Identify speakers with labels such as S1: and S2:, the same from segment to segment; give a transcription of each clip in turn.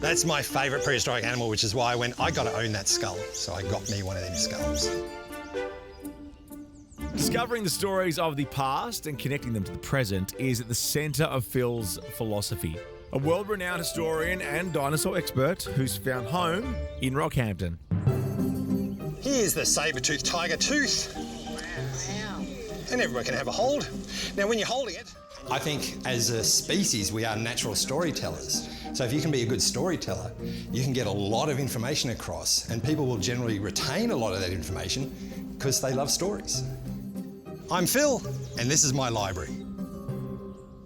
S1: That's my favourite prehistoric animal, which is why I went, I got to own that skull. So I got me one of them skulls.
S2: Discovering the stories of the past and connecting them to the present is at the centre of Phil's philosophy. A world-renowned historian and dinosaur expert who's found home in Rockhampton.
S1: Here's the saber-toothed tiger tooth.
S3: Wow.
S1: And everyone can have a hold. Now, when you're holding it, I think as a species, we are natural storytellers. So if you can be a good storyteller, you can get a lot of information across, and people will generally retain a lot of that information because they love stories. I'm Phil, and this is my library.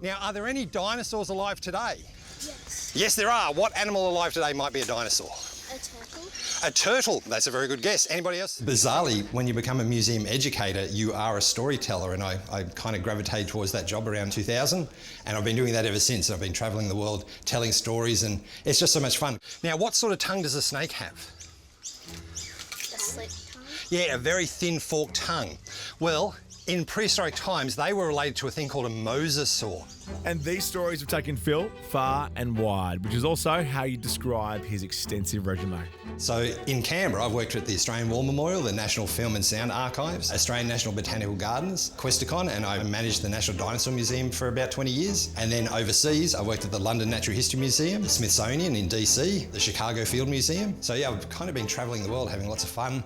S1: Now, are there any dinosaurs alive today?
S3: Yes.
S1: Yes, there are. What animal alive today might be a dinosaur?
S3: A turtle.
S1: A turtle. That's a very good guess. Anybody else? Bizarrely, when you become a museum educator, you are a storyteller, and I kind of gravitated towards that job around 2000, and I've been doing that ever since. I've been travelling the world, telling stories, and it's just so much fun. Now, what sort of tongue does a snake have?
S3: A slit tongue.
S1: Yeah, a very thin forked tongue. Well, in prehistoric times, they were related to a thing called a mosasaur.
S2: And these stories have taken Phil far and wide, which is also how you describe his extensive resume.
S1: So in Canberra, I've worked at the Australian War Memorial, the National Film and Sound Archives, Australian National Botanical Gardens, Questacon, and I managed the National Dinosaur Museum for about 20 years. And then overseas, I worked at the London Natural History Museum, the Smithsonian in DC, the Chicago Field Museum. So yeah, I've kind of been travelling the world, having lots of fun,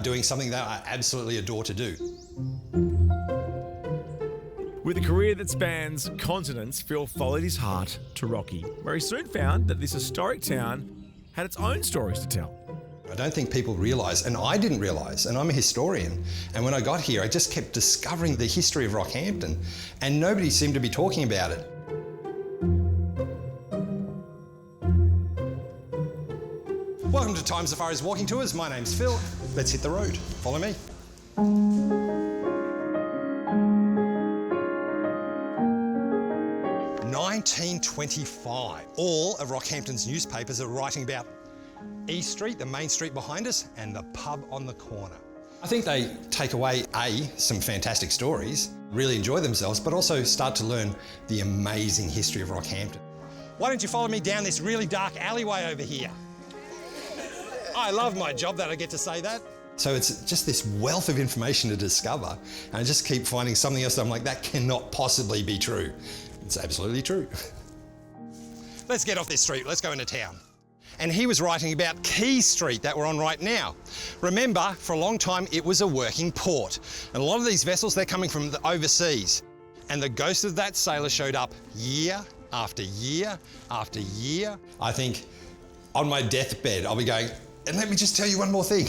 S1: doing something that I absolutely adore to do.
S2: With a career that spans continents, Phil followed his heart to Rocky, where he soon found that this historic town had its own stories to tell.
S1: I don't think people realise, and I didn't realise, and I'm a historian, and when I got here I just kept discovering the history of Rockhampton, and nobody seemed to be talking about it. Welcome to Time Safari's Walking Tours. My name's Phil. Let's hit the road. Follow me. 1925. All of Rockhampton's newspapers are writing about East Street, the main street behind us, and the pub on the corner. I think they take away, some fantastic stories, really enjoy themselves, but also start to learn the amazing history of Rockhampton. Why don't you follow me down this really dark alleyway over here? I love my job that I get to say that. So it's just this wealth of information to discover, and I just keep finding something else that I'm like, that cannot possibly be true. It's absolutely true. Let's get off this street, let's go into town. And he was writing about Quay Street that we're on right now. Remember, for a long time, it was a working port. And a lot of these vessels, they're coming from the overseas. And the ghost of that sailor showed up year after year after year. I think on my deathbed, I'll be going, and let me just tell you one more thing.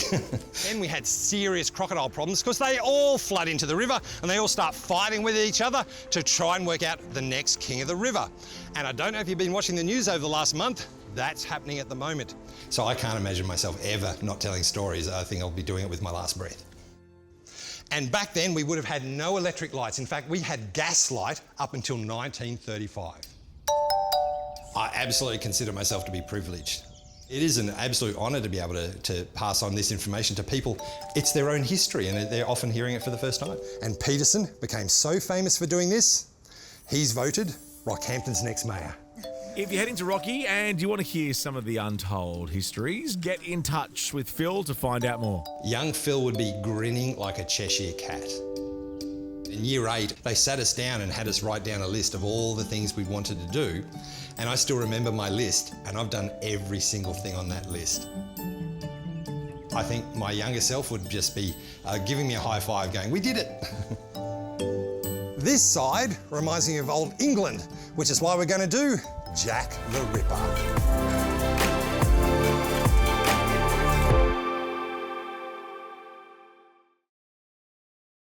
S1: Then we had serious crocodile problems because they all flood into the river and they all start fighting with each other to try and work out the next king of the river. And I don't know if you've been watching the news over the last month, that's happening at the moment. So I can't imagine myself ever not telling stories. I think I'll be doing it with my last breath. And back then we would have had no electric lights. In fact, we had gas light up until 1935. I absolutely consider myself to be privileged. It is an absolute honour to be able to pass on this information to people. It's their own history and they're often hearing it for the first time. And Peterson became so famous for doing this, he's voted Rockhampton's next mayor.
S2: If you're heading to Rocky and you want to hear some of the untold histories, get in touch with Phil to find out more.
S1: Young Phil would be grinning like a Cheshire cat. In year 8, they sat us down and had us write down a list of all the things we wanted to do. And I still remember my list, and I've done every single thing on that list. I think my younger self would just be giving me a high five going, we did it. This side reminds me of old England, which is why we're going to do Jack the Ripper.